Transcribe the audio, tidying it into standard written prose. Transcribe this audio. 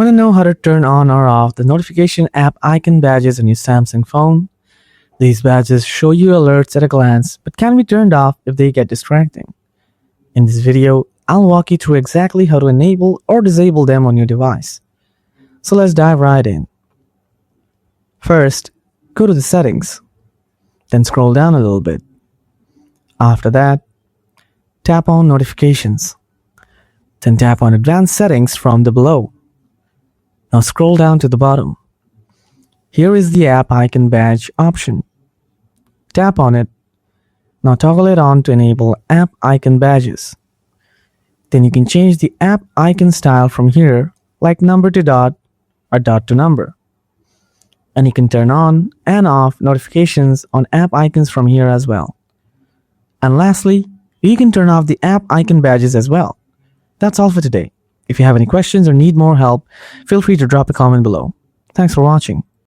Want to know how to turn on or off the notification app icon badges on your Samsung phone? These badges show you alerts at a glance, but can be turned off if they get distracting. In this video, I'll walk you through exactly how to enable or disable them on your device. So let's dive right in. First, go to the settings. Then scroll down a little bit. After that, tap on notifications. Then tap on advanced settings from the below. Now scroll down to the bottom. Here is the app icon badge option. Tap on it. Now toggle it on to enable app icon badges. Then you can change the app icon style from here, like number to dot or dot to number. And you can turn on and off notifications on app icons from here as well. And lastly, you can turn off the app icon badges as well. That's all for today. If you have any questions or need more help, feel free to drop a comment below. Thanks for watching.